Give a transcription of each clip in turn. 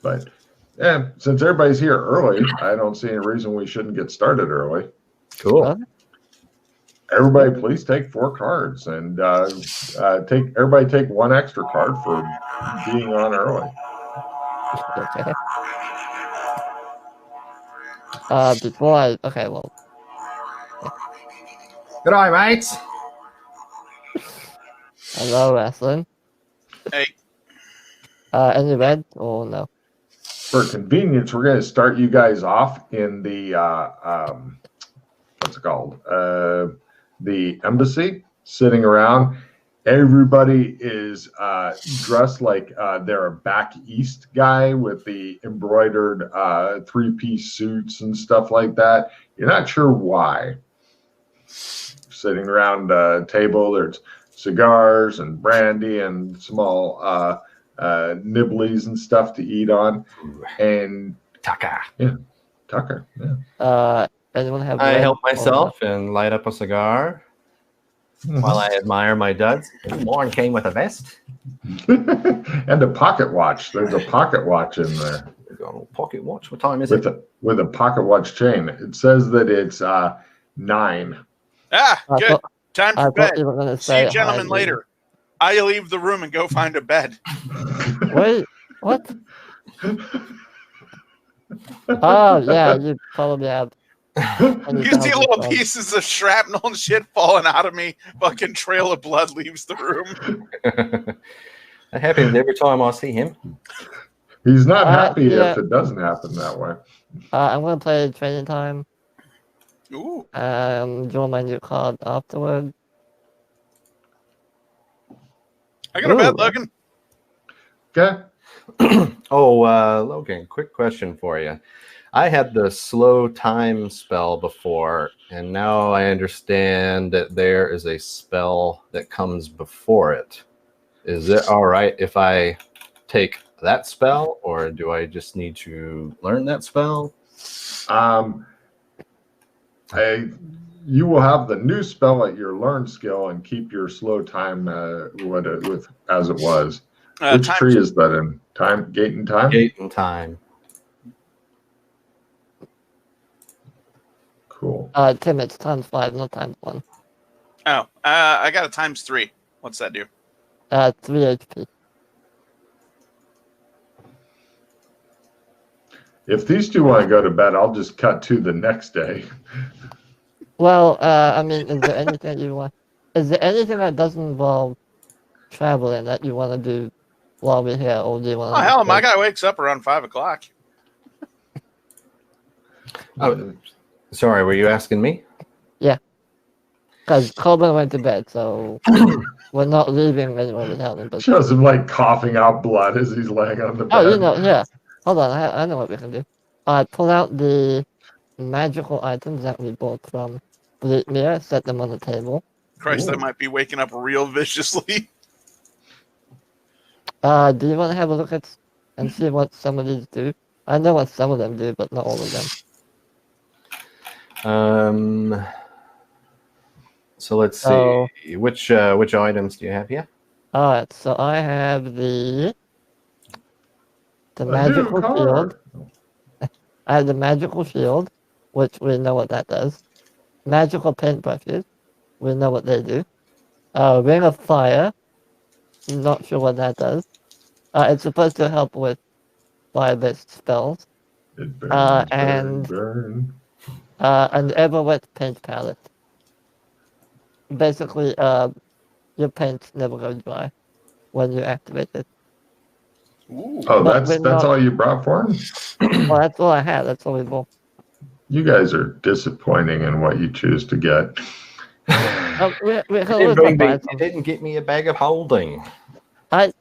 But since everybody's here early, I don't see any reason we shouldn't get started early. Cool. Huh? Everybody, please take 4 cards and everybody take 1 extra card for being on early. Okay. Well. Good eye, mates. Hello, Wrestling. Hey. Any red or no? For convenience, we're going to start you guys off in the what's it called? The embassy, sitting around. Everybody is dressed like they're a back east guy with the embroidered 3-piece suits and stuff like that. You're not sure why. Sitting around a table, there's cigars and brandy and small nibblies and stuff to eat on. And Tucker. Yeah, Tucker. Yeah. Anyone have? I red help or myself and light up a cigar while I admire my duds. Mine came with a vest. And a pocket watch. There's a pocket watch in there. We've got a little pocket watch. What time is it? With a pocket watch chain. It says that it's 9. Ah, good. Time for bed. You were gonna See say you gentlemen hi, later. I leave the room and go find a bed. Wait, what? Oh yeah, you probably have. You see little pieces of shrapnel and shit falling out of me. Fucking trail of blood leaves the room. That happens every time I see him. He's not happy if it doesn't happen that way. I'm gonna play Training Time. Ooh. Draw my new card afterward. I got a bed, Logan. Okay. Logan, quick question for you. I had the slow time spell before, and now I understand that there is a spell that comes before it. Is it all right if I take that spell, or do I just need to learn that spell? You will have the new spell at your learn skill and keep your slow time as it was. Which tree is that in? Time, gate and time? Gate and time. Cool. Tim, it's times 5, not times 1. Oh, I got a times 3. What's that do? 3 HP. If these two want to go to bed, I'll just cut to the next day. Well, I mean, is there anything you want? Is there anything that doesn't involve traveling that you want to do while we're here, or do you want? Oh hell, my guy wakes up around 5 o'clock. Oh, sorry, were you asking me? Yeah, because Colburn went to bed, so we're not leaving anyone without him. But shows him like coughing out blood as he's laying on the bed. Oh, yeah. Hold on, I know what we can do. Pull out the magical items that we bought from Bleakmere, set them on the table. Christ, I might be waking up real viciously. Do you want to have a look at and see what some of these do? I know what some of them do, but not all of them. So let's see. Which items do you have here? Alright, so I have the magical shield. I have the magical shield, which we know what that does. Magical paintbrushes, we know what they do. Ring of Fire, not sure what that does. It's supposed to help with fire-based spells. And an ever-wet paint palette. Basically, your paint never goes dry when you activate it. Ooh. Oh, that's all you brought for him? Well, that's all I had. That's all we bought. You guys are disappointing in what you choose to get. You didn't get me a bag of holding. That's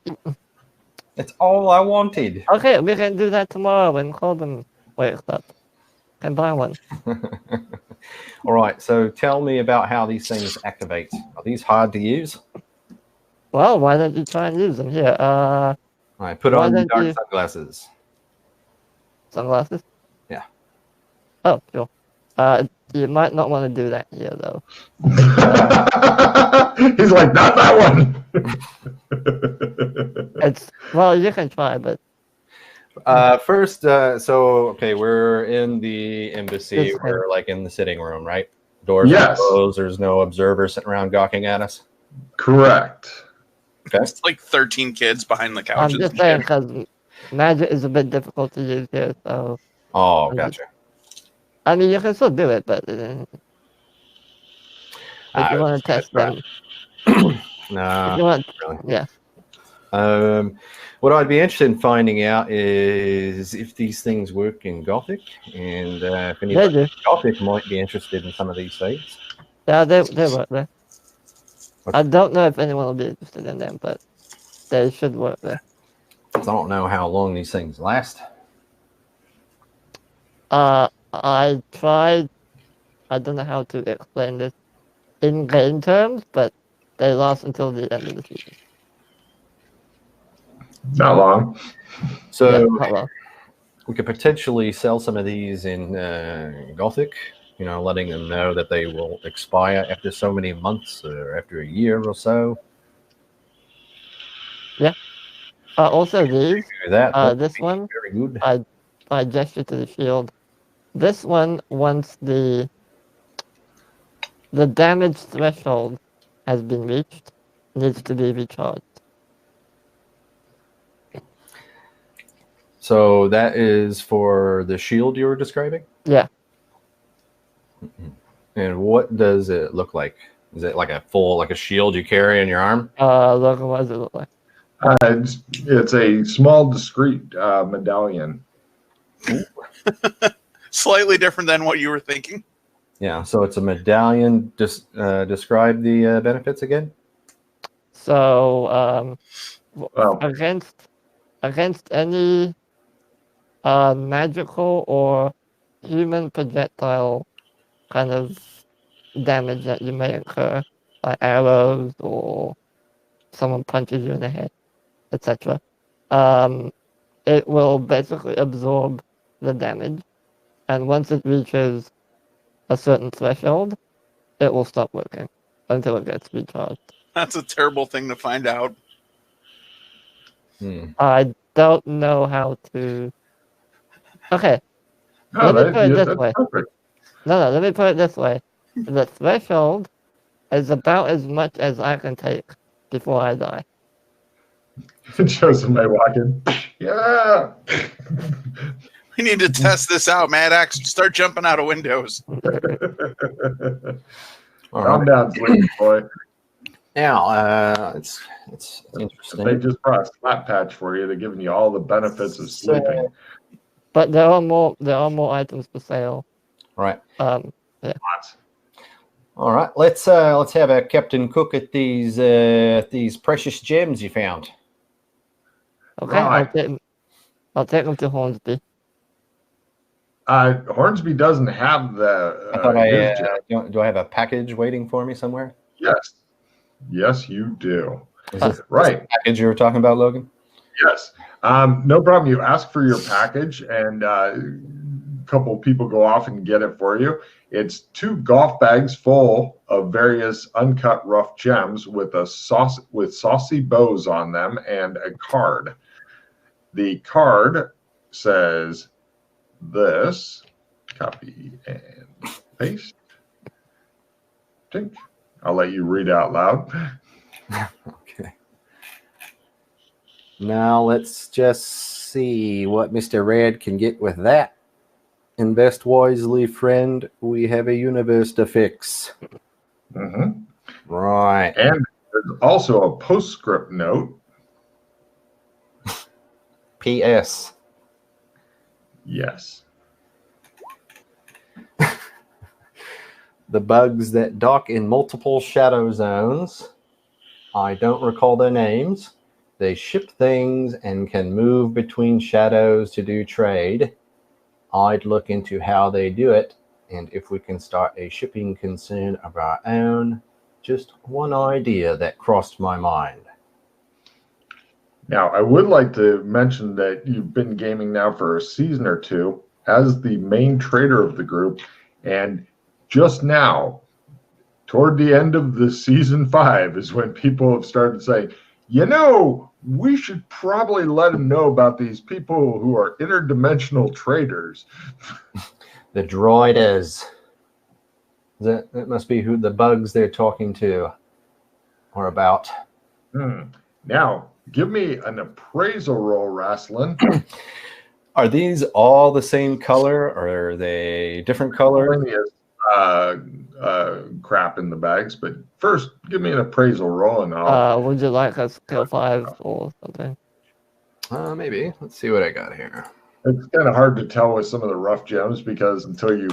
all I wanted. Okay, we can do that tomorrow when Colton wakes up. Can buy one. All right, so tell me about how these things activate. Are these hard to use? Well, why don't you try and use them? Here, all right, put on dark sunglasses. Sunglasses? Yeah. Oh, sure. You might not want to do that here, though. He's like, not that one. Well, you can try, but First, okay, we're in the embassy. Yes, We're like in the sitting room, right? Doors are Yes. closed. There's no observers sitting around gawking at us. Correct. Okay. It's like 13 kids behind the I'm couches. just and saying shit. because magic is a bit difficult to use here. So Oh, gotcha. I mean, you can still do it, but if I you was want to just test gonna them, try. if No, you want, really. yeah. What I'd be interested in finding out is if these things work in Gothic, and if They anybody do. in Gothic might be interested in some of these things. Yeah, they work there. Okay. I don't know if anyone will be interested in them, but they should work there. 'Cause I don't know how long these things last. I tried. I don't know how to explain this in game terms, but they last until the end of the season. Not long. So Yeah, not long. we could potentially sell some of these in Gothic, letting them know that they will expire after so many months or after a year or so. Also, these. Do that. That would This be one, very good. I gesture to the shield. This one, once the damage threshold has been reached, needs to be recharged. So that is for the shield you were describing? Yeah. And what does it look like? Is it like a shield you carry in your arm? Logan, what does it look like? It's a small, discreet medallion. Slightly different than what you were thinking. Yeah, so it's a medallion. Describe the benefits again. So, Well, against any magical or human projectile kind of damage that you may incur, like arrows or someone punches you in the head, etc. It will basically absorb the damage, and once it reaches a certain threshold, it will stop working until it gets recharged. That's a terrible thing to find out. I don't know how to. Okay, no, let me put it this that's way. perfect. No, let me put it this way. The threshold is about as much as I can take before I die. It shows somebody walking. Yeah. We need to test this out, Mad Axe. Start jumping out of windows. Calm down, sleepy boy. Now, it's interesting. They just brought a slap patch for you. They're giving you all the benefits of sleeping. But there are more items for sale. Right. Lots. All right. Let's have a Captain Cook at these precious gems you found. Okay, Right. I'll take them to Hornsby. Hornsby doesn't have the. I thought his gem. do I have a package waiting for me somewhere? Yes. Yes, you do. Is this Right. the package you were talking about, Logan? Yes. No problem. You ask for your package, and a couple of people go off and get it for you. It's 2 golf bags full of various uncut rough gems with saucy bows on them and a card. The card says this. Copy and paste. Tink. I'll let you read out loud. Okay. Now let's just see what Mr. Red can get with that. Invest wisely, friend. We have a universe to fix. Mm-hmm. Right. And there's also a postscript note. P.S. Yes. The bugs that dock in multiple shadow zones. I don't recall their names. They ship things and can move between shadows to do trade. I'd look into how they do it, and if we can start a shipping concern of our own. Just one idea that crossed my mind. Now, I would like to mention that you've been gaming now for a season or 2 as the main trader of the group, and just now, toward the end of the season 5, is when people have started saying, You know, we should probably let him know about these people who are interdimensional traders. The droid is. That must be who the bugs they're talking to or about. Now, give me an appraisal roll, Rasslin. Are these all the same color, or are they different colors? Plenty of crap in the bags, but first, give me an appraisal roll, and I'll. Would you like a skill 5 or something? Maybe. Let's see what I got here. It's kind of hard to tell with some of the rough gems because until you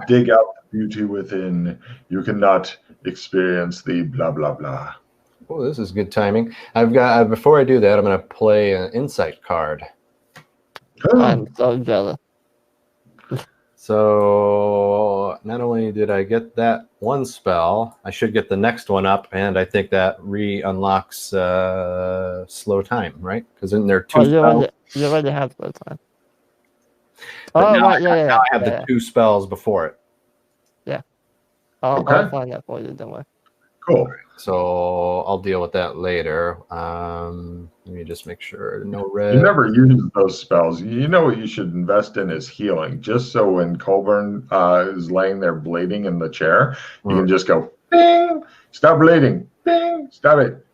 dig out the beauty within, you cannot experience the blah blah blah. Oh, this is good timing. I've got. Before I do that, I'm going to play an insight card. I'm so jealous. So not only did I get that one spell, I should get the next one up, and I think that re-unlocks slow time, right? Because in there two spells. You already have slow time. But now right, I have the two spells before it. Yeah. I'll find that for you, don't worry. Cool. So I'll deal with that later. Let me just make sure. No red. You never use those spells. You know what you should invest in is healing. Just so when Colburn is laying there bleeding in the chair, you can just go, bing, stop bleeding, bing, stop it.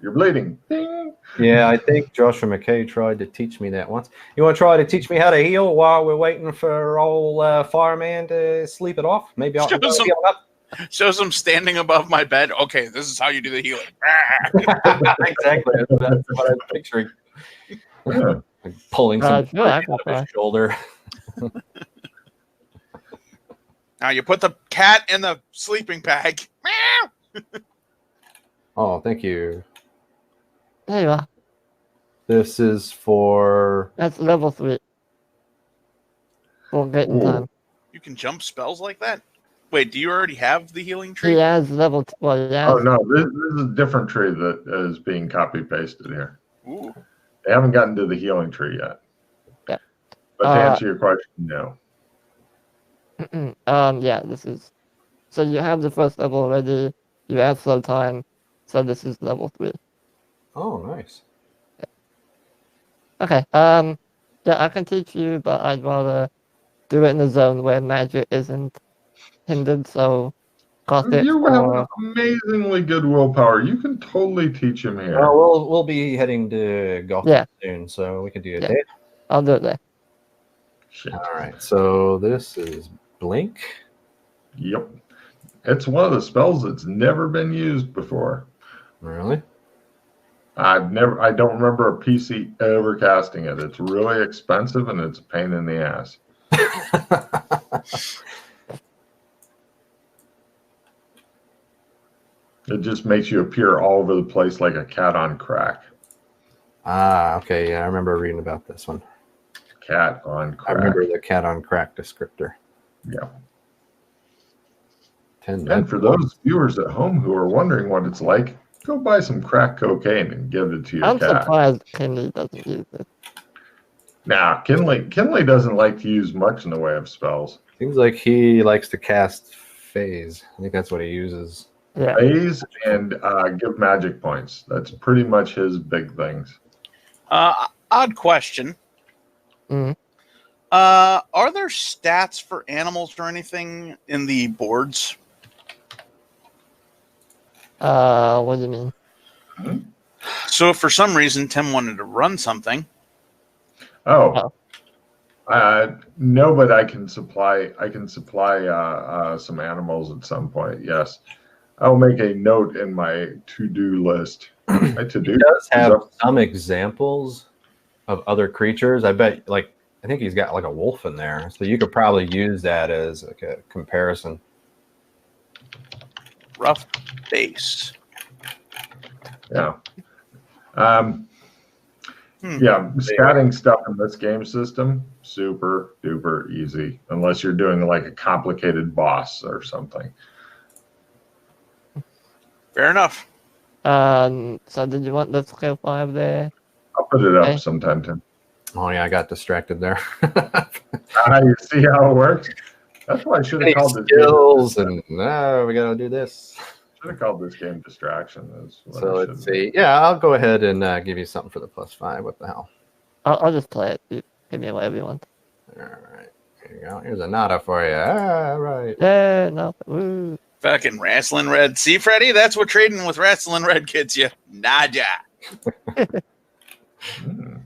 You're bleeding, bing. Yeah, I think Joshua McKay tried to teach me that once. You want to try to teach me how to heal while we're waiting for old fireman to sleep it off? Maybe I'll heal up. Shows him standing above my bed. Okay, this is how you do the healing. Exactly. That's what I'm picturing. Yeah. Like pulling some out of his shoulder. Now you put the cat in the sleeping bag. Oh, thank you. There you are. This is for... That's level 3. For getting time. You can jump spells like that? Wait, do you already have the healing tree? He has level 2. Well, yeah. Oh, no. This is a different tree that is being copy-pasted here. Ooh. They haven't gotten to the healing tree yet. Yeah. But to answer your question, no. Yeah, this is... So you have the first level already. You have slow time. So this is level 3. Oh, nice. Yeah. Okay. Yeah, I can teach you, but I'd rather do it in a zone where magic isn't hindered, so you have amazingly good willpower. You can totally teach him here. Well, we'll be heading to Gotham soon, so we can do it there. I'll do it there. Shit. All right, so this is Blink. Yep. It's one of the spells that's never been used before. Really? I don't remember a PC ever casting it. It's really expensive and it's a pain in the ass. It just makes you appear all over the place like a cat on crack. Ah, okay. Yeah, I remember reading about this one. Cat on crack. I remember the cat on crack descriptor. Yeah. And for those viewers at home who are wondering what it's like, go buy some crack cocaine and give it to your cat. I'm surprised Kinley doesn't use it. Nah, Kinley doesn't like to use much in the way of spells. Seems like he likes to cast phase. I think that's what he uses. Yeah. Phase and give magic points. That's pretty much his big things. Odd question. Mm-hmm. Are there stats for animals or anything in the boards? What do you mean? Hmm? So if for some reason Tim wanted to run something. No, but I can supply some animals at some point. Yes, I'll make a note in my to-do list. My to-do. He does have some examples of other creatures. I think he's got like a wolf in there, so you could probably use that as like a comparison. Rough base. Yeah. Yeah, scatting stuff in this game system, super duper easy, unless you're doing like a complicated boss or something. Fair enough. So did you want the skill 5 there? I'll put it up sometime, Tim. Oh yeah, I got distracted there. You see how it works? That's why I should have called it skills and no, we gotta do this. Should have called this game Distraction. Is what So I let's should see. Yeah, I'll go ahead and give you something for the +5. What the hell? I'll just play it. You give me whatever you want. All right. Here you go. Here's a nada for you. All right. Yeah, no. Woo. Fucking Wrestling Red. See, Freddie, that's what trading with Wrestling Red gets you. Nada. Hmm.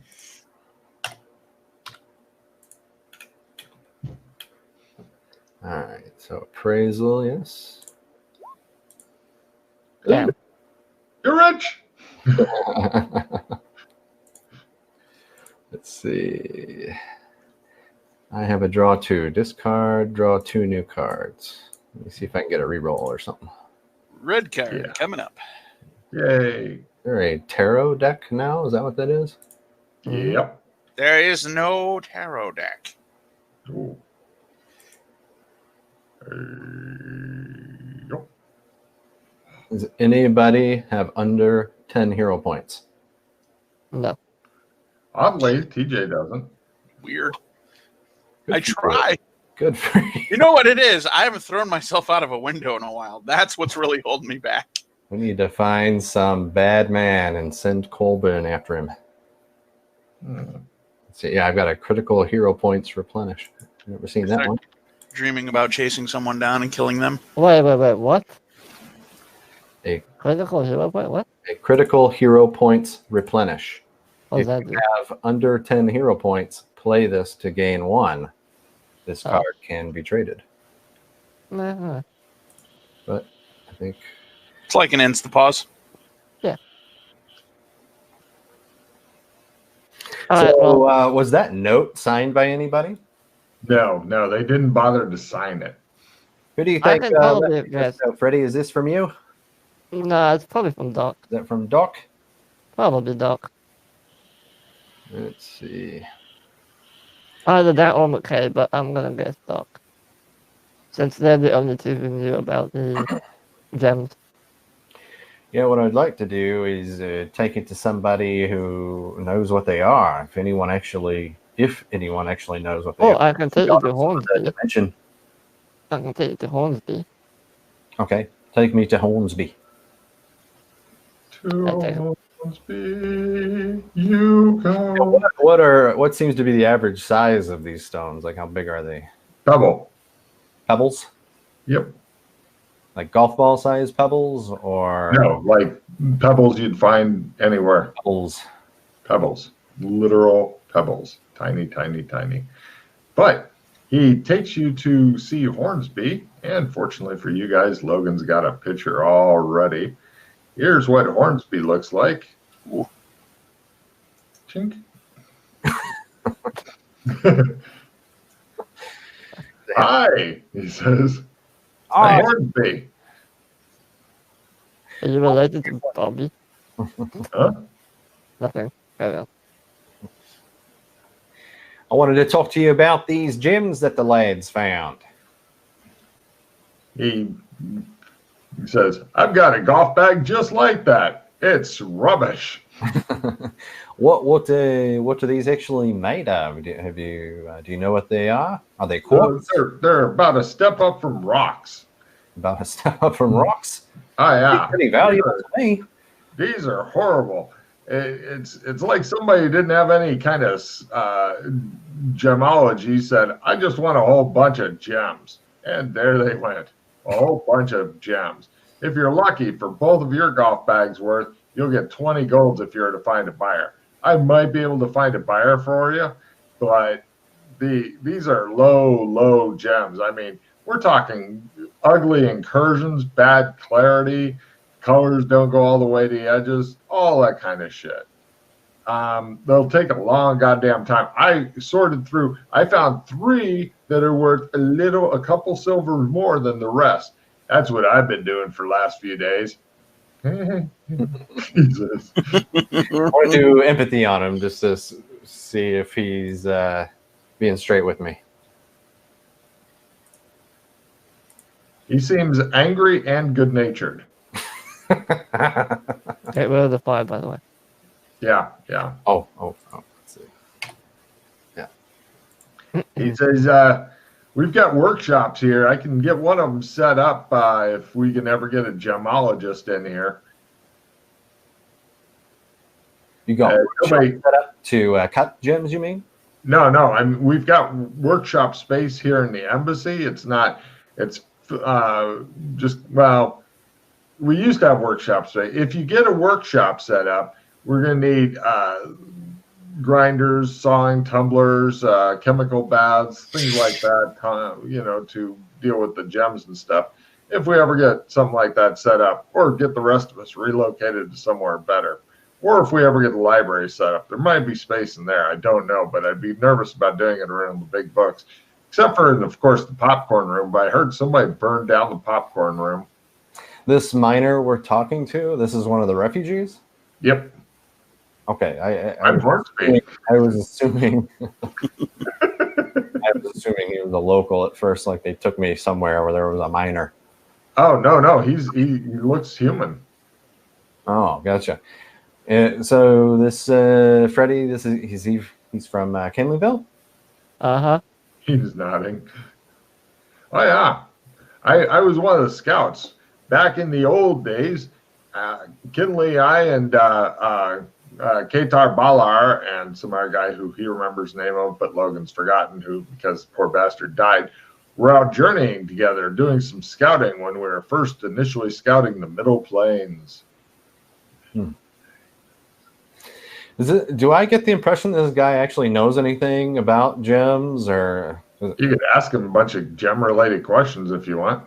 All right. So appraisal, yes. Yeah. You're rich. Let's see. I have a draw 2. Discard, draw 2 new cards. Let me see if I can get a reroll or something. Red card Yeah. coming up. Yay. Is there a tarot deck now? Is that what that is? Mhm. Yep. There is no tarot deck. Ooh. Yep. Does anybody have under 10 hero points? No. Oddly, TJ doesn't. Weird. Good I for you. try. Good for you. You know what it is? I haven't thrown myself out of a window in a while. That's what's really holding me back. We need to find some bad man and send Colburn after him. Hmm. Let's see. Yeah, I've got a critical hero points replenish. Never seen that one. Dreaming about chasing someone down and killing them. Wait. What? A Critical hero point? What? A critical hero points replenish. What does If that do? you have under 10 hero points, play this to gain 1. This Oh. card can be traded. Nah. But I think It's like an insta-pause. All right, so. well, Was that note signed by anybody? No, they didn't bother to sign it. Who do you I think? can probably left this guess. note? Freddie, is this from you? Is no, it's probably from Doc. that from Doc? Probably Doc. Let's see. Either that or McKay, but I'm gonna guess Doc. Since they're the only two who knew about the gems. Yeah, what I'd like to do is take it to somebody who knows what they are. If anyone actually knows what they Oh, are. I can take you to Hornsby. Dimension. I can take you to Hornsby. Okay, take me to Hornsby. Okay. To Hornsby you go. What seems to be the average size of these stones? Like how big are they? Pebble. Pebbles? Yep. Like golf ball size pebbles or No, like pebbles you'd find anywhere. pebbles? Pebbles. Literal pebbles. Tiny, tiny, tiny. But he takes you to see Hornsby, and fortunately for you guys, Logan's got a picture already. Here's what Hornsby looks like. Ooh. Chink. Hi, he says. Hi. Hornsby. Are you related to Bobby? Huh? Nothing. Carry on. I wanted to talk to you about these gems that the lads found. He says, I've got a golf bag just like that. It's rubbish. What are these actually made of? Do you know what they are? Are they quartz? They're about a step up from rocks. About a step up from rocks? Oh yeah, Pretty valuable to me. These are horrible. It's like somebody didn't have any kind of gemology. Said, I just want a whole bunch of gems, and there they went, a whole bunch of gems. If you're lucky, for both of your golf bags worth, you'll get 20 golds if you're to find a buyer. I might be able to find a buyer for you, but these are low gems. I mean, we're talking ugly incursions, bad clarity, colors don't go all the way to the edges, all that kind of shit. They'll take a long goddamn time. I sorted through. I found 3 that are worth a couple silvers more than the rest. That's what I've been doing for the last few days. Jesus. I want to do empathy on him just to see if he's being straight with me. He seems angry and good-natured. Get rid of the 5, by the way. Yeah. Oh. Let's see. He says, we've got workshops here. I can get one of them set up if we can ever get a gemologist in here. You got nobody- set up to cut gems, you mean? No. We've got workshop space here in the embassy. It's not. It's just well. We used to have workshop space. If you get a workshop set up, we're going to need grinders, sawing, tumblers, chemical baths, things like that. To deal with the gems and stuff. If we ever get something like that set up, or get the rest of us relocated to somewhere better. Or if we ever get the library set up, there might be space in there. I don't know, but I'd be nervous about doing it around the big books. Except for, of course, the popcorn room. But I heard somebody burned down the popcorn room. This miner we're talking to, this is one of the refugees? Yep. Okay. I was assuming he was a local at first, like they took me somewhere where there was a miner. Oh, no. He looks human. Oh, gotcha. So this Freddie, he's from Kenleyville? Uh-huh. He's nodding. Oh, yeah. I was one of the scouts. Back in the old days, Kinley, I and Katar Balar and some other guy who he remembers the name of, but Logan's forgotten who, because the poor bastard died, were out journeying together, doing some scouting when we were first initially scouting the Middle Plains. Do I get the impression that this guy actually knows anything about gems, or you could ask him a bunch of gem-related questions if you want?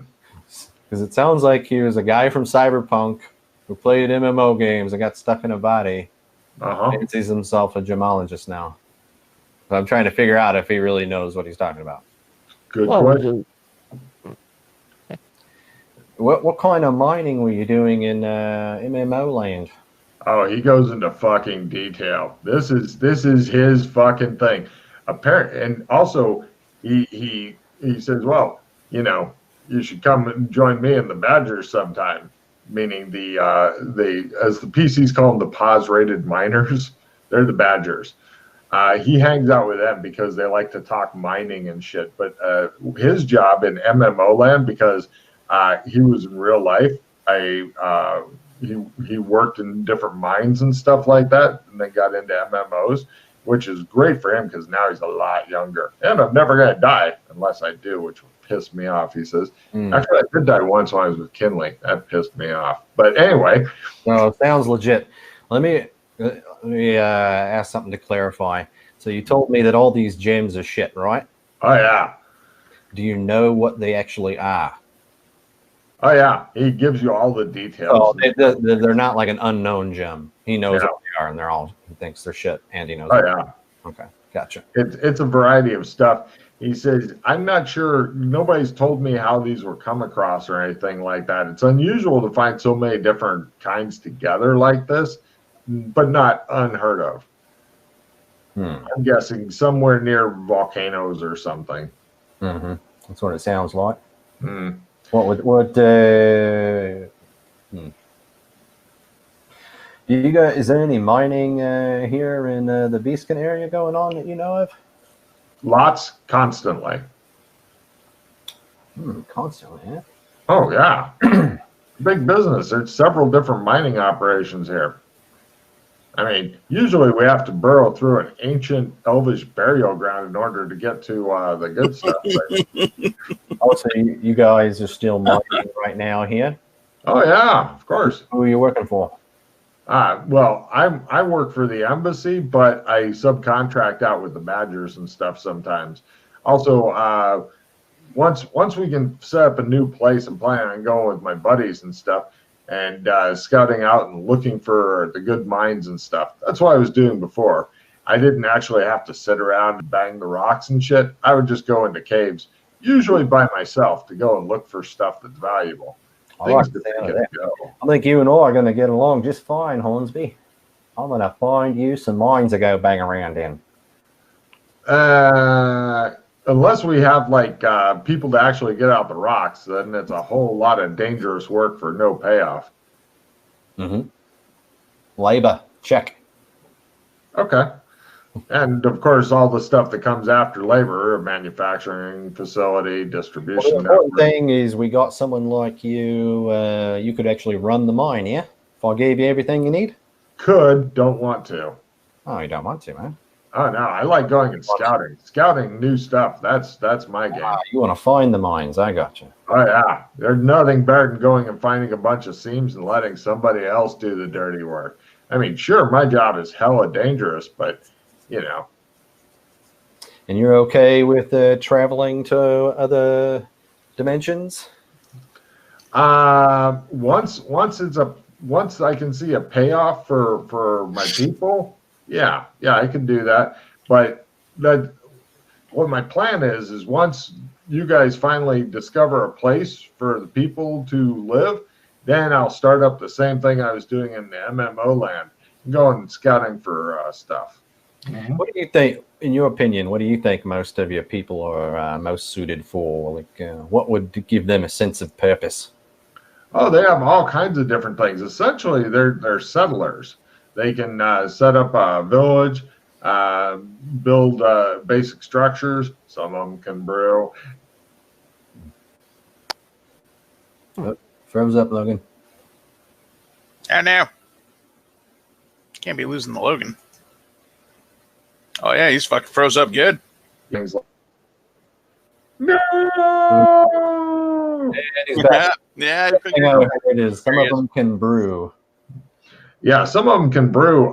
Because it sounds like he was a guy from Cyberpunk who played MMO games and got stuck in a body. Fancies himself a gemologist now. So I'm trying to figure out if he really knows what he's talking about. Good question. What kind of mining were you doing in MMO land? Oh, he goes into fucking detail. This is his fucking thing. And also he says, well, you should come and join me in the Badgers sometime. Meaning the as the PCs call them, the pause-rated miners. They're the Badgers. He hangs out with them because they like to talk mining and shit. But his job in MMO land, because he was in real life, he worked in different mines and stuff like that, and then got into MMOs, which is great for him because now he's a lot younger. And I'm never going to die unless I do, which will piss me off, he says. Actually, I did die once when I was with Kinley. That pissed me off. But anyway. No, it sounds legit. Let me ask something to clarify. So you told me that all these gems are shit, right? Oh, yeah. Do you know what they actually are? Oh, yeah. He gives you all the details. Oh, they're not like an unknown gem. He knows what they are, and he thinks they're shit, and he knows. Oh, yeah. Okay, gotcha. It's a variety of stuff. He says, I'm not sure, nobody's told me how these were come across or anything like that. It's unusual to find so many different kinds together like this, but not unheard of. I'm guessing somewhere near volcanoes or something. That's what it sounds like. Is there any mining here in the Beacon area going on that you know of? Lots, constantly. Constantly, yeah. Oh, yeah. Big business. There's several different mining operations here. I mean, usually we have to burrow through an ancient elvish burial ground in order to get to the good stuff. So you guys are still mining right now here? Oh, yeah, of course. Who are you working for? Well, I work for the embassy, but I subcontract out with the Badgers and stuff sometimes. Also, once we can set up a new place, I'm planning on going with my buddies and stuff and scouting out and looking for the good mines and stuff. That's what I was doing before. I didn't actually have to sit around and bang the rocks and shit. I would just go into caves, usually by myself, to go and look for stuff that's valuable. I think you and I are going to get along just fine, Hornsby. I'm going to find you some mines to go bang around in. Unless we have people to actually get out the rocks, then it's a whole lot of dangerous work for no payoff. Labor, check. Okay. And of course, all the stuff that comes after labor, manufacturing facility, Well, the distribution important network. thing is we got someone like you. You could actually run the mine, yeah? If I gave you everything you need? Could, don't want to. Oh, you don't want to, man. Oh no, I like going and scouting new stuff. That's my game. You want to find the mines. I got you. Oh yeah, there's nothing better than going and finding a bunch of seams and letting somebody else do the dirty work. I mean, sure, my job is hella dangerous, but you know. And you're okay with traveling to other dimensions? Once I can see a payoff for my people, yeah, I can do that. But what my plan is once you guys finally discover a place for the people to live, then I'll start up the same thing I was doing in the MMO land, going scouting for stuff. What do you think, in your opinion, what do you think most of your people are most suited for? Like, what would give them a sense of purpose? Oh, they have all kinds of different things. Essentially, they're settlers. They can set up a village, build basic structures. Some of them can brew. Froze up, Logan. And now. Can't be losing the Logan. Oh, yeah, he's fucking froze up good. Things like no. And he's back. Yeah. It is. Some of them can brew. Yeah, some of them can brew.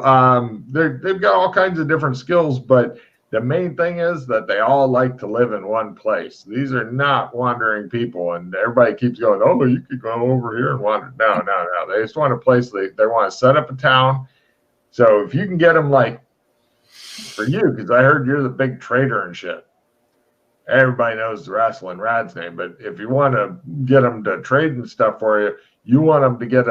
They've got all kinds of different skills, but the main thing is that they all like to live in one place. These are not wandering people, and everybody keeps going, oh, you could go over here and wander. No. They just want a place. They want to set up a town. So if you can get them, like, for you, because I heard you're the big trader and shit. Everybody knows the Wrestling Rad's name, but if you want to get them to trade and stuff for you, you want them to get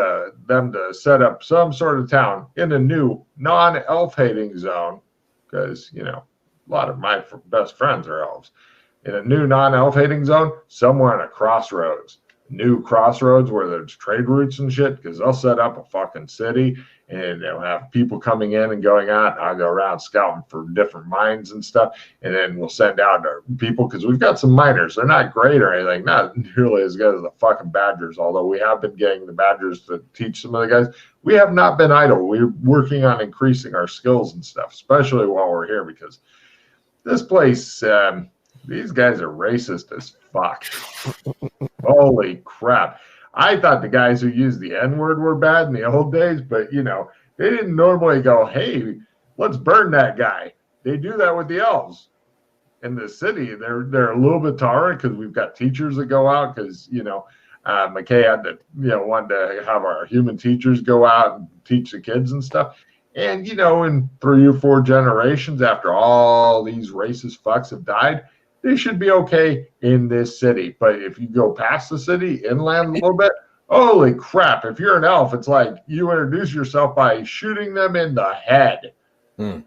them to set up some sort of town in a new non-elf hating zone, because you know a lot of my best friends are elves. In a new non-elf hating zone, somewhere in a crossroads, new crossroads where there's trade routes and shit, because they'll set up a fucking city and they'll have people coming in and going out. And I'll go around scouting for different mines and stuff. And then we'll send out our people, because we've got some miners. They're not great or anything, not nearly as good as the fucking Badgers, although we have been getting the Badgers to teach some of the guys. We have not been idle. We're working on increasing our skills and stuff, especially while we're here, because this place, these guys are racist as fuck. Holy crap. I thought the guys who used the N-word were bad in the old days, but, you know, they didn't normally go, hey, let's burn that guy. They do that with the elves. In the city, they're a little bit tolerant because we've got teachers that go out because, you know, McKay had to, you know, wanted to have our human teachers go out and teach the kids and stuff. And, you know, in 3 or 4 generations after all these racist fucks have died, they should be okay in this city. But if you go past the city, inland a little bit, holy crap. If you're an elf, it's like you introduce yourself by shooting them in the head. Yeah.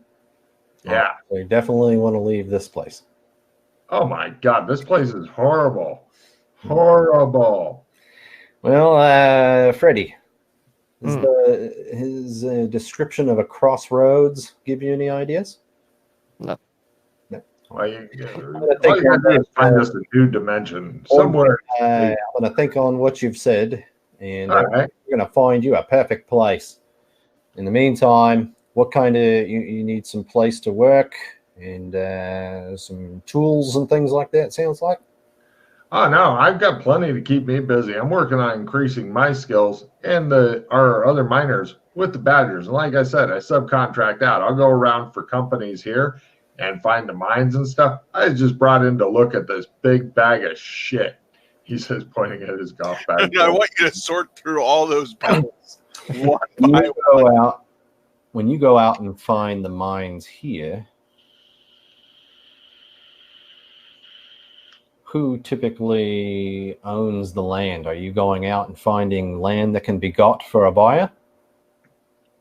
So you definitely want to leave this place. Oh, my God. This place is horrible. Horrible. Well, Freddie, does his description of a crossroads give you any ideas? No. Well, you gotta find us a new dimension somewhere. I'm going to think on what you've said, and All right. we're going to find you a perfect place. In the meantime, what kind of you need some place to work and some tools and things like that, sounds like? Oh, no, I've got plenty to keep me busy. I'm working on increasing my skills and our other miners with the Badgers. And like I said, I subcontract out. I'll go around for companies here and find the mines and stuff. I was just brought in to look at this big bag of shit. He says, pointing at his golf bag. I want you to sort through all those bags one When by one. When you go out and find the mines here, who typically owns the land? Are you going out and finding land that can be got for a buyer?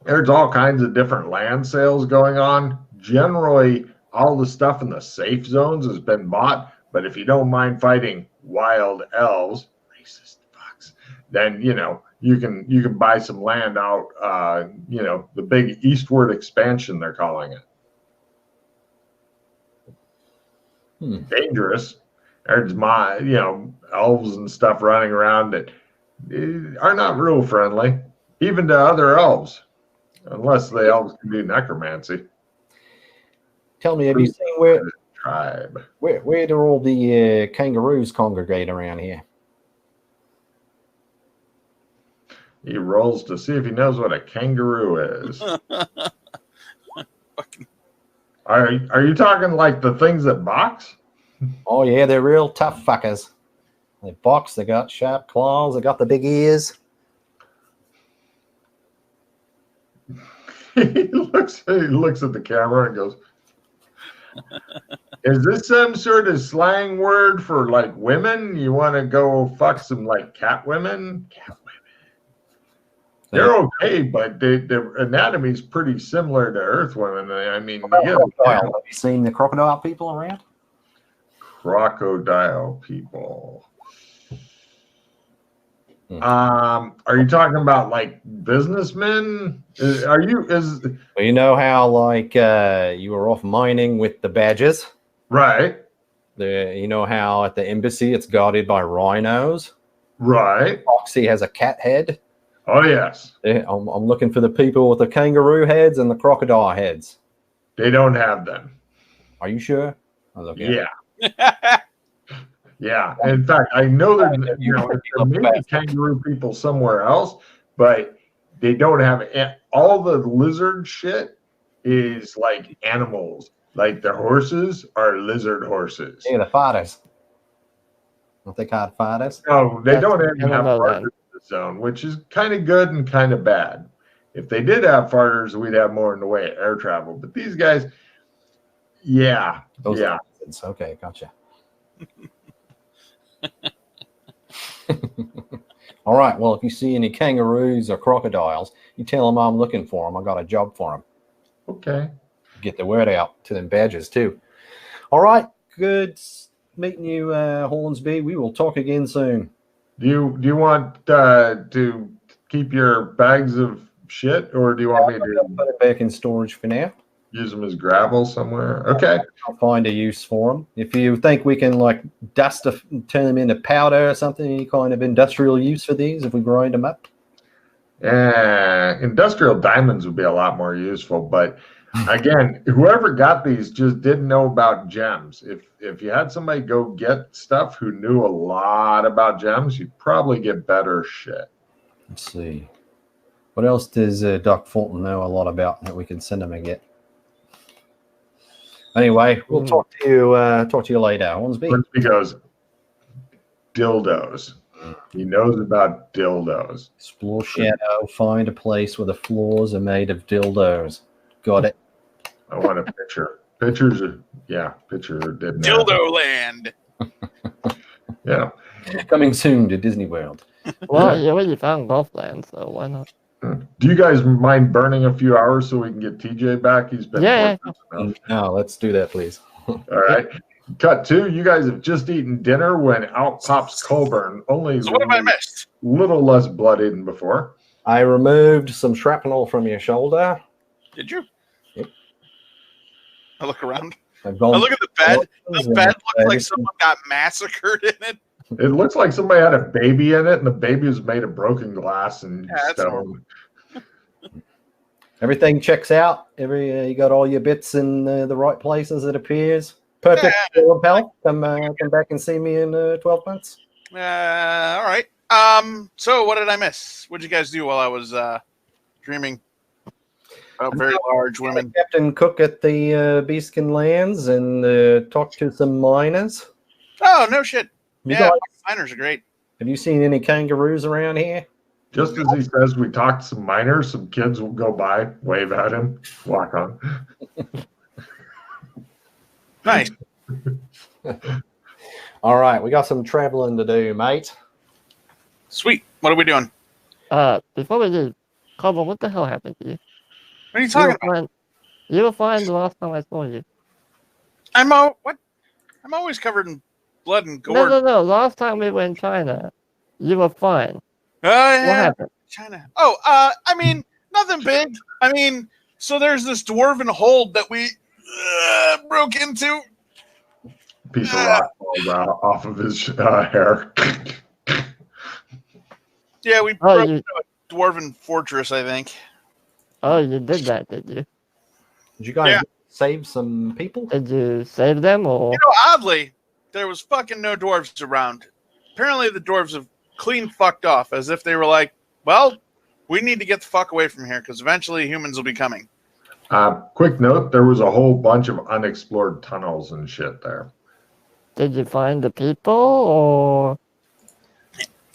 There's all kinds of different land sales going on. Generally, all the stuff in the safe zones has been bought, but if you don't mind fighting wild elves, racist fucks, then you know you can buy some land out. You know, the big eastward expansion they're calling it. dangerous. There's elves and stuff running around that are not real friendly, even to other elves, unless the elves can do necromancy. Tell me, have you seen where do all the kangaroos congregate around here? He rolls to see if he knows what a kangaroo is. Are you talking like the things that box? Oh yeah, they're real tough fuckers. They box. They got sharp claws. They got the big ears. He looks at the camera and goes, "Is this some sort of slang word for like women? You want to go fuck some like cat women? Cat women. They're okay, but their anatomy's pretty similar to Earth women. I mean, Have you seen the crocodile people around? Crocodile people. Are you talking about like businessmen? Well, you know how like you were off mining with the badgers, right? You know how at the embassy it's guarded by rhinos, right? Foxy has a cat head. Oh yes. I'm looking for the people with the kangaroo heads and the crocodile heads. They don't have them. Are you sure? Yeah. Yeah. In fact, I know there may be kangaroo people somewhere else, but they don't have all the lizard shit is like animals. Like the horses are lizard horses. Yeah, the fighters. Don't they call it fighters? No, they don't even have fighters in the zone, which is kind of good and kind of bad. If they did have fighters, we'd have more in the way of air travel. But these guys, yeah. Okay, gotcha. All right. Well, if you see any kangaroos or crocodiles, you tell them I'm looking for them. I got a job for them. Okay. Get the word out to them badgers too. All right. Good meeting you, Hornsby. We will talk again soon. Do you want to keep your bags of shit, or do you want me to put it back in storage for now? Use them as gravel somewhere. Okay. I'll find a use for them. If you think we can like turn them into powder or something, any kind of industrial use for these, if we grind them up. Industrial diamonds would be a lot more useful, but again, whoever got these just didn't know about gems. If you had somebody go get stuff who knew a lot about gems, you'd probably get better shit. Let's see. What else does Doc Fulton know a lot about that we can send him and get? Anyway, we'll talk to you later. Hornsby goes, dildos. He knows about dildos. Explore shadow. Find a place where the floors are made of dildos. Got it. I want a picture. Picture didn't Dildo land. Yeah. Coming soon to Disney World. Well, you already found Golfland, so why not? Do you guys mind burning a few hours so we can get TJ back? He's been No, let's do that, please. All right. Cut two. You guys have just eaten dinner when out pops Colburn. So what have I missed? Little less bloody than before. I removed some shrapnel from your shoulder. Did you? Yep. I look around. I look at the bed. The bed looks like someone got massacred in it. It looks like somebody had a baby in it, and the baby was made of broken glass and stone. Everything checks out. You got all your bits in the right places. It appears perfect. Health. Come back and see me in 12 months. All right. So what did I miss? What did you guys do while I was dreaming about very large women? Captain Cook at the Beastkin Lands and talked to some miners. Oh no shit! Miners are great. Have you seen any kangaroos around here? Just as he says, we talked to some miners. Some kids will go by, wave at him, walk on. Nice. All right, we got some traveling to do, mate. Sweet. What are we doing? Before we do, Cobble, what the hell happened to you? What are you talking about? You were fine the last time I saw you. I'm always covered in blood and gore. No. Last time we were in China, you were fine. Oh, yeah. What happened? China. Oh, I mean, nothing big. I mean, so there's this dwarven hold that we broke into. piece of rock falls out off of his hair. Yeah, we Oh, broke you, into a dwarven fortress, I think. oh, you did that, did you? Did you guys Yeah. save some people? Did you save them or? You know, oddly, there was fucking no dwarves around. Apparently, the dwarves have clean fucked off, as if they were like, well, we need to get the fuck away from here, because eventually humans will be coming. Quick note, there was a whole bunch of unexplored tunnels and shit there. Did you find the people or?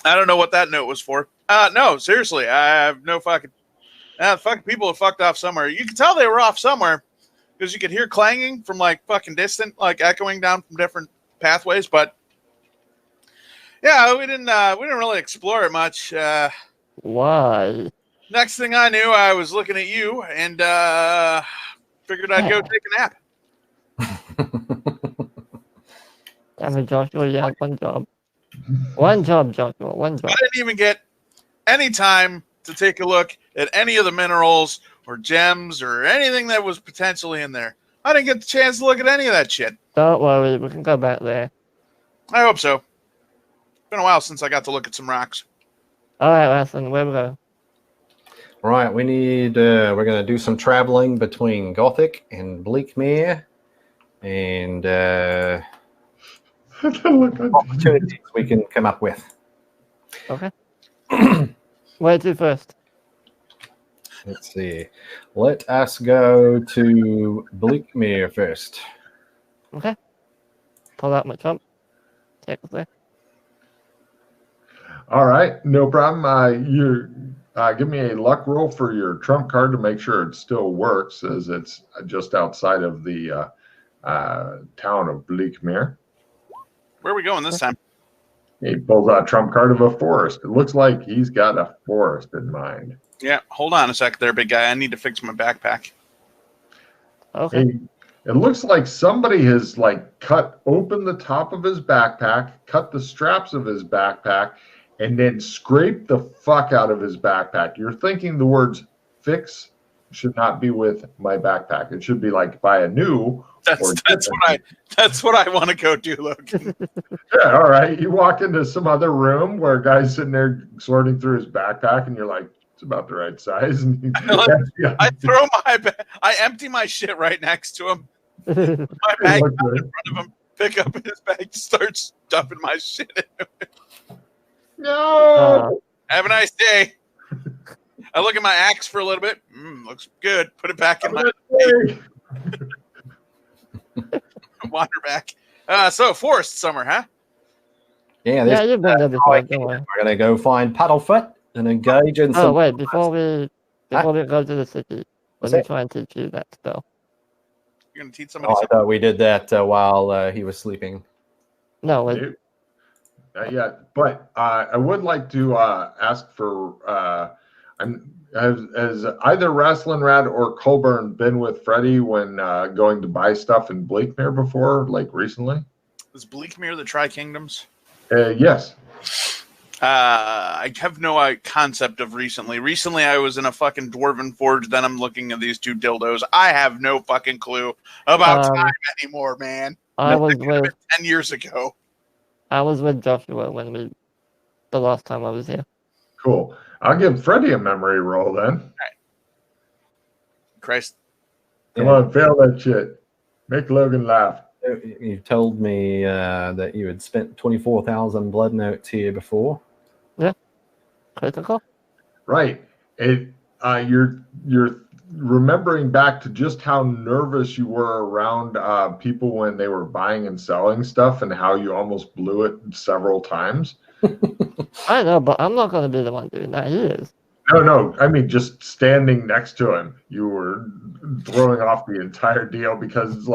I don't know what that note was for. No, seriously, I have no fucking... fucking people have fucked off somewhere. You could tell they were off somewhere, because you could hear clanging from, like, fucking distant, like, echoing down from different pathways, but... Yeah, we didn't really explore it much. Why? Next thing I knew, I was looking at you and figured I'd go take a nap. Damn it, Joshua, you had one job. One job, Joshua, one job. I didn't even get any time to take a look at any of the minerals or gems or anything that was potentially in there. I didn't get the chance to look at any of that shit. Don't worry, we can go back there. I hope so. It's been a while since I got to look at some rocks. Alright, Weston, where we go? Right, we need. We're going to do some traveling between Gothic and Bleakmere, and opportunities we can come up with. Okay. Where to first? Let's see. Let us go to Bleakmere first. Okay. Pull out my trump. Take us there. All right, no problem. Give me a luck roll for your trump card to make sure it still works, as it's just outside of the town of Bleakmere. Where are we going this time? He pulls out a trump card of a forest. It looks like he's got a forest in mind. Yeah, hold on a sec there, big guy. I need to fix my backpack. Okay. It looks like somebody has cut open the top of his backpack, cut the straps of his backpack, and then scraped the fuck out of his backpack. You're thinking the words fix should not be with my backpack. It should be buy a new. That's what I want to go do, Logan. Yeah, all right. You walk into some other room where a guy's sitting there sorting through his backpack, and you're like, it's about the right size. And I empty my shit right next to him. My bag in front of him. Pick up his bag, start stuffing my shit in it. No. Have a nice day. I look at my axe for a little bit. Looks good. Put it back in my wander back. So forest summer, huh? Yeah, you've been there before. Don't worry. We're going to go find Puddlefoot and engage in some. Oh wait, before we go to the city, What's let me that? try and teach you that spell. You're gonna teach somebody I something. thought we did that while he was sleeping. No, wait. Dude. Not yet, but I would like to ask for has either Wrestling Rat or Colburn been with Freddie when going to buy stuff in Bleakmere before, recently? Is Bleakmere the Tri-Kingdoms? Yes. I have no concept of recently. Recently, I was in a fucking dwarven forge. Then I'm looking at these two dildos. I have no fucking clue about time anymore, man. I was with 10 years ago. Joshua when the last time I was here. Cool. I'll give Freddie a memory roll then. Right. Christ. Come on, fail that shit. Make Logan laugh. You told me that you had spent 24,000 blood notes here before. Yeah. Critical? Right. You're remembering back to just how nervous you were around people when they were buying and selling stuff, and how you almost blew it several times. I know, but I'm not going to be the one doing that. He is. No. I mean, just standing next to him, you were throwing off the entire deal, because it's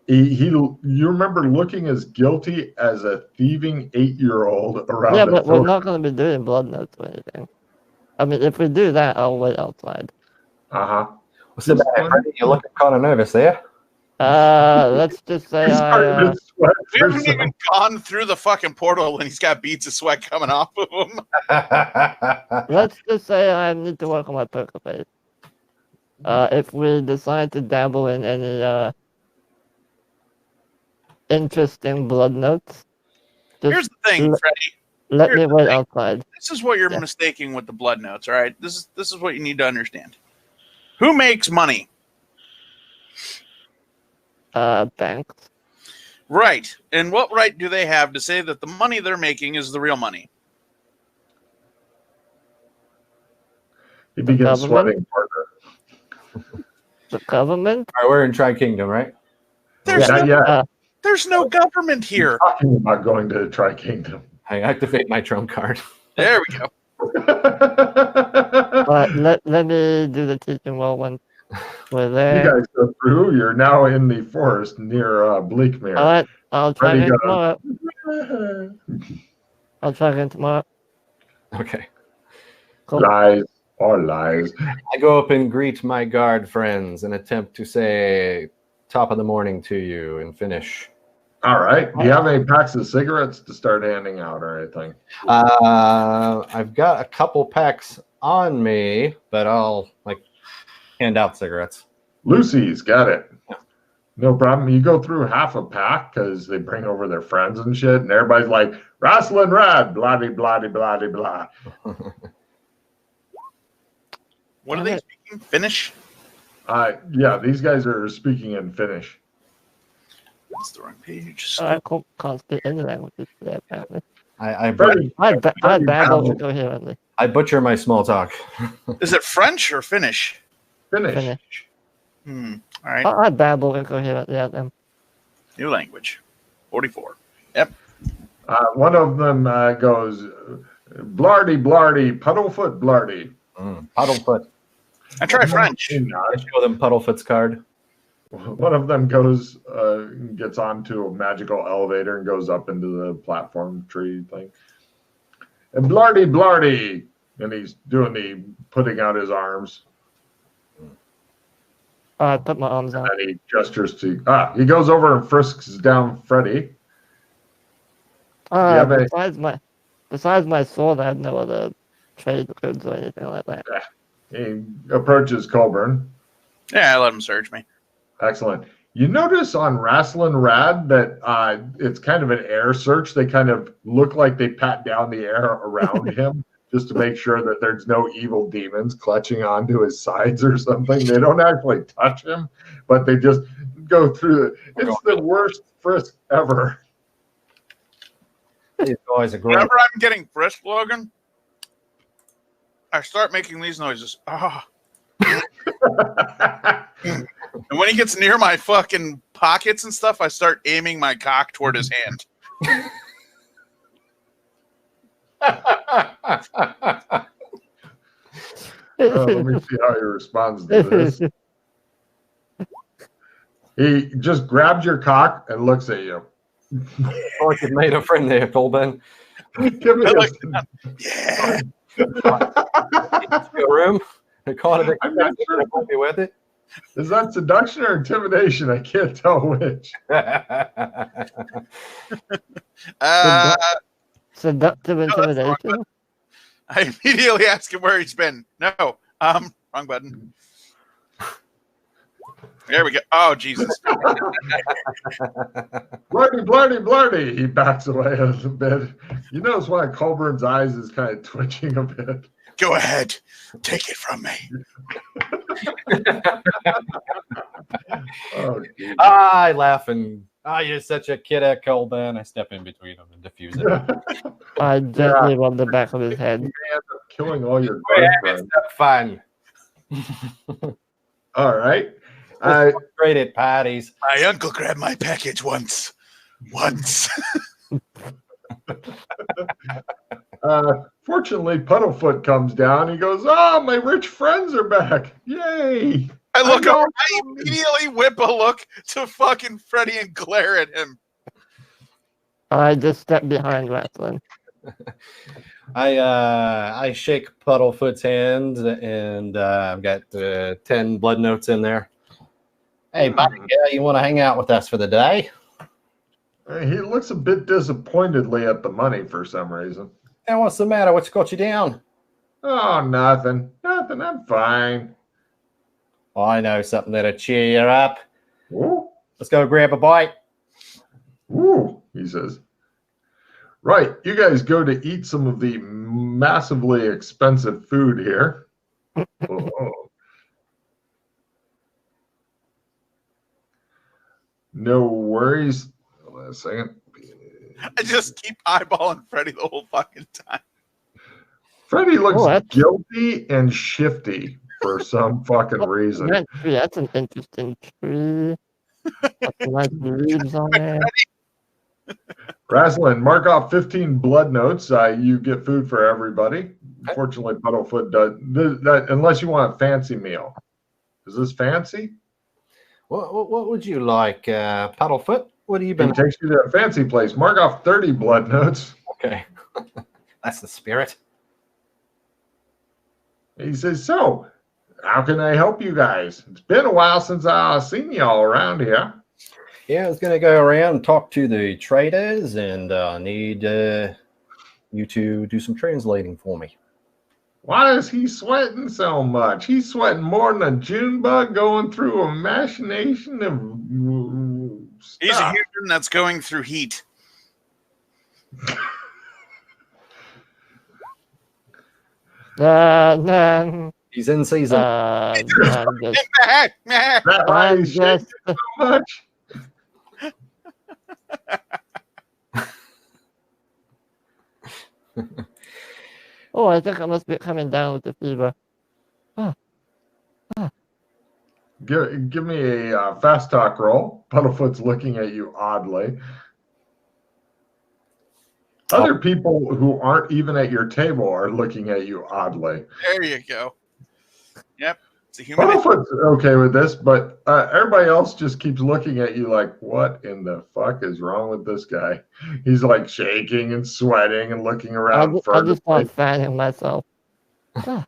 you remember looking as guilty as a thieving 8-year-old around. Yeah, but we're not going to be doing blood notes or anything. I mean, if we do that, I'll wait outside. What's the matter, Freddie? You're looking kind of nervous there. Let's just say We haven't even gone through the fucking portal and he's got beads of sweat coming off of him. let's just say I need to work on my poker face. If we decide to dabble in any interesting blood notes. Just Here's the thing, Freddie. let here's me the wait thing. outside. This is what you're Yeah. mistaking with the blood notes, all right? This is what you need to understand. Who makes money? Banks. Right. And what right do they have to say that the money they're making is the real money? He begins government? sweating harder. The government? All right, we're in Tri Kingdom, right? There's Not no, yet. there's no government here. Talking about going to Tri Kingdom. I activate my trump card. There we go. But let me do the teaching while when we're You there. guys go through. You're now in the forest near Bleakmere. All right, I'll try Freddie again goes, tomorrow. I'll try again tomorrow. Okay. Cool. Lies, all lies. I go up and greet my guard friends and attempt to say top of the morning to you and finish. All right. Do you have any packs of cigarettes to start handing out or anything? I've got a couple packs on me, but I'll hand out cigarettes. Lucy's got it. No problem. You go through half a pack because they bring over their friends and shit, and everybody's like, wrestling rad, blah, blah, blah, blah, blah. What are they speaking? Finnish? Yeah, these guys are speaking in Finnish. That's the wrong page. I can't speak any languages today, apparently. I Freddie, I babble babble. incoherently. butcher my small talk. Is it French or Finnish? Finnish. Finish. All right. I babble incoherently at them. New language. 44. Yep. One of them goes, blardy, blardy, puddlefoot, blardy. Puddlefoot. I try French. I show them Puddlefoot's card. One of them goes, gets onto a magical elevator and goes up into the platform tree thing. And blardy, blardy. And he's doing the putting out his arms. I put my arms out. And he gestures to, he goes over and frisks down Freddie. Yeah, but- Besides my sword, I have no other trade goods or anything like that. He approaches Colburn. Yeah, I let him search me. Excellent. You notice on Rasslin' Rad that it's kind of an air search. They kind of look like they pat down the air around him just to make sure that there's no evil demons clutching onto his sides or something. They don't actually touch him, but they just go through it. It's the worst frisk ever. These guys are great. Whenever I'm getting frisked, Logan, I start making these noises. And when he gets near my fucking pockets and stuff, I start aiming my cock toward his hand. Let me see how he responds to this. He just grabs your cock and looks at you. Like you've made a friend there, Colburn. Give me Yeah. Your room. I'm not sure. Be with it. Is that seduction or intimidation? I can't tell which. Seductive intimidation. I immediately ask him where he's been. No, wrong button. There we go. Oh, Jesus. Blardy, blardy, blardy. He backs away a little bit. You notice one of Colburn's eyes is kind of twitching a bit. Go ahead. Take it from me. Oh, geez. I laugh and you're such a kid at Colburn. I step in between them and diffuse it. I gently rub the back of his head. You may end up killing all your We're girlfriends. having fun. All right. Great at parties. My uncle grabbed my package once. Fortunately, Puddlefoot comes down. He goes, "Oh, my rich friends are back! Yay!" I look I know. over. I immediately whip a look to fucking Freddie and glare at him. I just step behind Rathlin. I shake Puddlefoot's hand and I've got 10 blood notes in there. Hey, buddy, you want to hang out with us for the day? He looks a bit disappointedly at the money for some reason. Hey, what's the matter? What's got you down? Oh, nothing. I'm fine. Well, I know something that'll cheer you up. Ooh. Let's go grab a bite. Ooh, he says. Right, you guys go to eat some of the massively expensive food here. Oh. No worries. Hold on a second. I just keep eyeballing Freddy the whole fucking time. Freddy looks Oh, that's- guilty and shifty for some fucking reason. That's an interesting tree. Got some nice leaves on there. Raslin, mark off 15 blood notes. You get food for everybody. Fortunately, Puddlefoot does that unless you want a fancy meal. Is this fancy? What would you like, Paddlefoot? What have you He been? takes you to a fancy place. Mark off 30 blood notes. Okay, that's the spirit. He says, so, how can I help you guys? It's been a while since I've seen y'all around here. Yeah, I was gonna go around and talk to the traders, and need you to do some translating for me. Why is he sweating so much? He's sweating more than a June bug going through a machination of stuff. He's a human that's going through heat. He's in season. I'm just, That why I'm he's shaking just, so much? oh, I think I must be coming down with the fever. Give me a fast talk roll. Puddlefoot's looking at you oddly. Other people who aren't even at your table are looking at you oddly. There you go. Yep. It's a human. Puddlefoot's okay with this, but everybody else just keeps looking at you like, what in the fuck is wrong with this guy? He's like shaking and sweating and looking around. I just want fanning myself. Oh,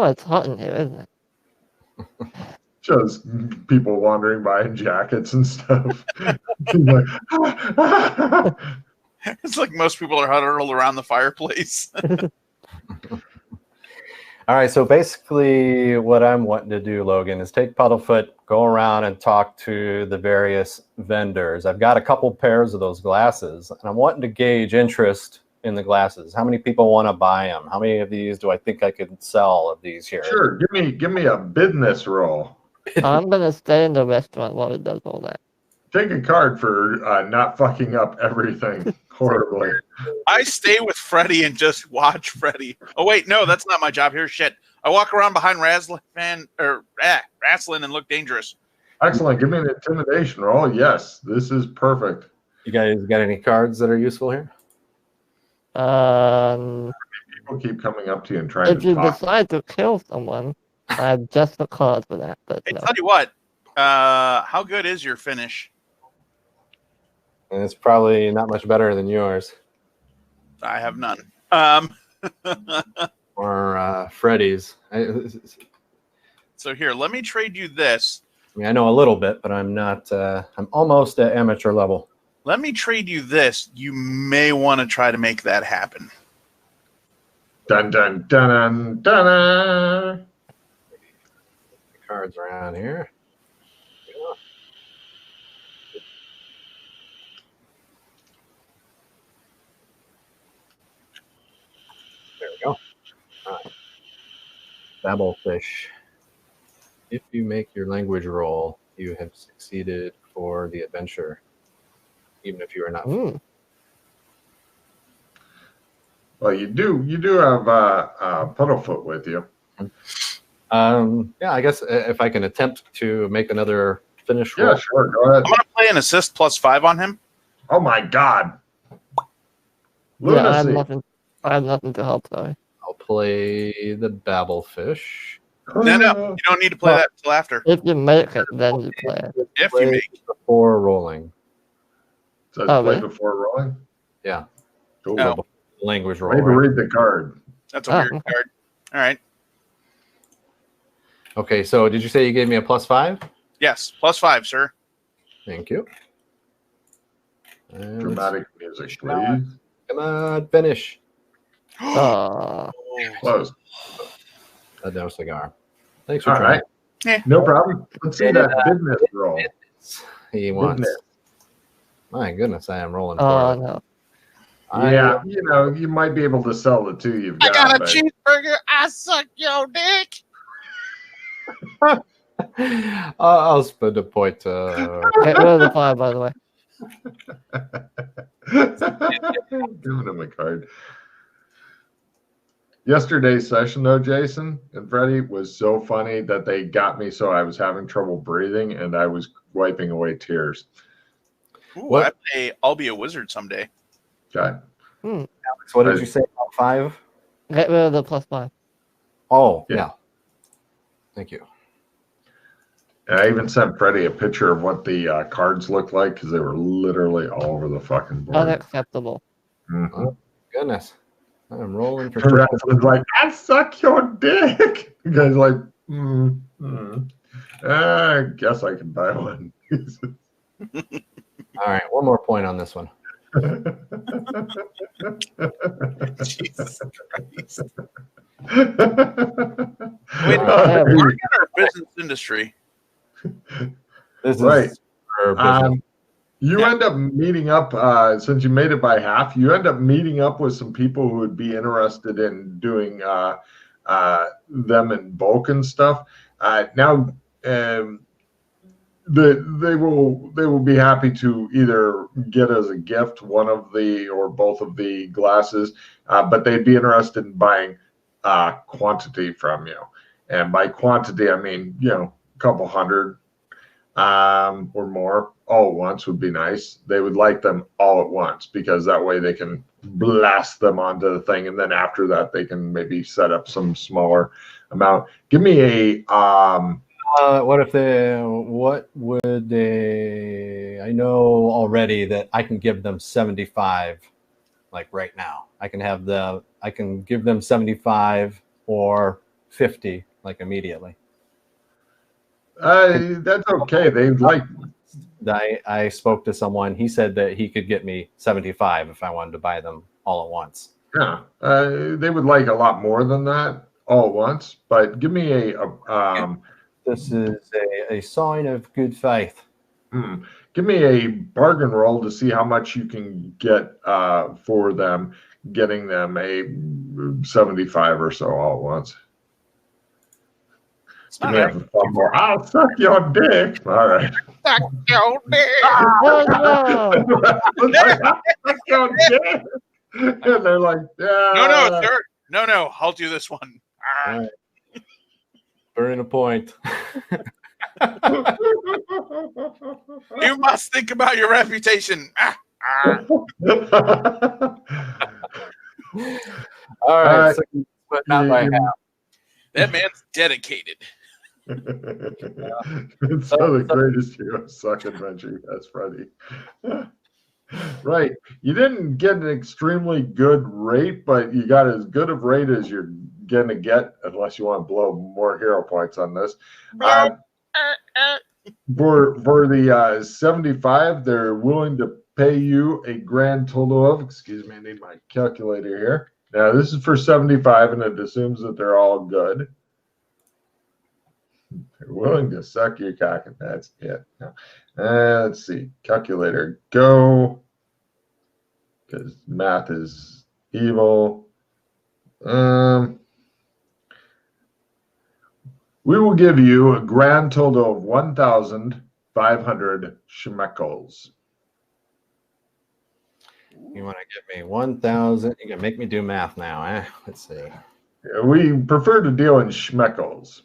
it's hot in here, isn't it? Shows people wandering by in jackets and stuff. Like, It's like most people are huddled around the fireplace. All right, so basically what I'm wanting to do, Logan, is take Puddlefoot, go around and talk to the various vendors. I've got a couple pairs of those glasses, and I'm wanting to gauge interest in the glasses. How many people want to buy them? How many of these do I think I could sell of these here? sure, give me a business roll. I'm gonna stay in the restaurant while it does all that. Take a card for not fucking up everything horribly. I stay with Freddy and just watch Freddy. Oh wait, no, that's not my job here. Shit. I walk around behind Raslin and look dangerous. Excellent. Give me an intimidation roll. Yes, this is perfect. You guys got any cards that are useful here? People keep coming up to you and trying If to you talk. decide to kill someone, I have just the card for that. But Hey, no. tell you what. How good is your finish? And it's probably not much better than yours I have none. or Freddy's. So here, let me trade you this. I mean, I know a little bit, but I'm not. I'm almost at amateur level. Let me trade you this. You may want to try to make that happen. Dun dun dun dun dun. Cards around here. There we go. All right. Babblefish. If you make your language roll, you have succeeded for the adventure, even if you are not. Well, you do have Puddlefoot with you. Yeah, I guess if I can attempt to make another finish roll. Yeah, sure. Go ahead. I'm going to play an assist +5 on him. Oh my God. Yeah, I have Lunacy. nothing. I have nothing to help. Sorry. I'll play the Babblefish. No, you don't need to play that until after. If you make it, then you play it. If Play you make it. before rolling. So Oh, play really? before rolling. Yeah. Cool. No. Language roll. Maybe right? read the card. That's a weird card. All right. Okay, so did you say you gave me a +5? Yes, +5, sir. Thank you. And Dramatic music, Come please. come on, finish. Oh, Close. A no cigar. Thanks for All trying. right. No problem. Let's see that business roll. He wants. Business. My goodness, I am rolling Oh poorly. no. Yeah, you might be able to sell the two you've I got. got a but- cheeseburger. I suck your dick. I'll spend a point. Get rid of the 5, by the way. Giving him a card. Yesterday's session, though, Jason and Freddie, was so funny that they got me so I was having trouble breathing and I was wiping away tears. Ooh, What? I'll be a wizard someday. Okay. What did you say about 5? Get rid of the +5. Oh, Yeah. yeah. Thank you. And I even sent Freddie a picture of what the cards looked like because they were literally all over the fucking board. Unacceptable. Mhm. Oh, goodness. I'm rolling for The rest was like, I suck your dick. You guys like, I guess I can buy one. All right, one more point on this one. Jesus Christ. Wait, Wait, market or business industry? This Right. is for business. You Yeah. end up meeting up, since you made it by half, you end up meeting up with some people who would be interested in doing them in bulk and stuff. Now, they will be happy to either get as a gift one of the or both of the glasses, but they'd be interested in buying quantity from you. And by quantity, I mean, a couple hundred or more all at once would be nice. They would like them all at once because that way they can blast them onto the thing, and then after that they can maybe set up some smaller amount. Give me a What would they? I know already that I can give them 75, like right now. I can give them 75 or 50, like immediately. that's okay. They like I spoke to someone. He said that he could get me 75 if I wanted to buy them all at once. they would like a lot more than that all at once. But give me This is a sign of good faith. give me a bargain roll to see how much you can get for them, getting them a 75 or so all at once. It's Give not me a actually fumble. I'll suck your dick. All right. suck your dick. Oh, no. I'll suck your dick. And they're like, yeah. No, sir. No. I'll do this one. All right. Burning a point. You must think about your reputation. All right. right. So split out by half. That man's dedicated. It's the greatest hero suck adventure, yes, Freddie. Right. You didn't get an extremely good rate, but you got as good of rate as you're going to get, unless you want to blow more hero points on this. For the 75, they're willing to pay you a grand total of, excuse me, I need my calculator here. Now, this is for 75, and it assumes that they're all good. They're willing to suck your cock, and that's it. Let's see. Calculator, go. Because math is evil. We will give you a grand total of 1,500 shekels. You want to give me 1,000? You can make me do math now, eh? Let's see. We prefer to deal in shekels.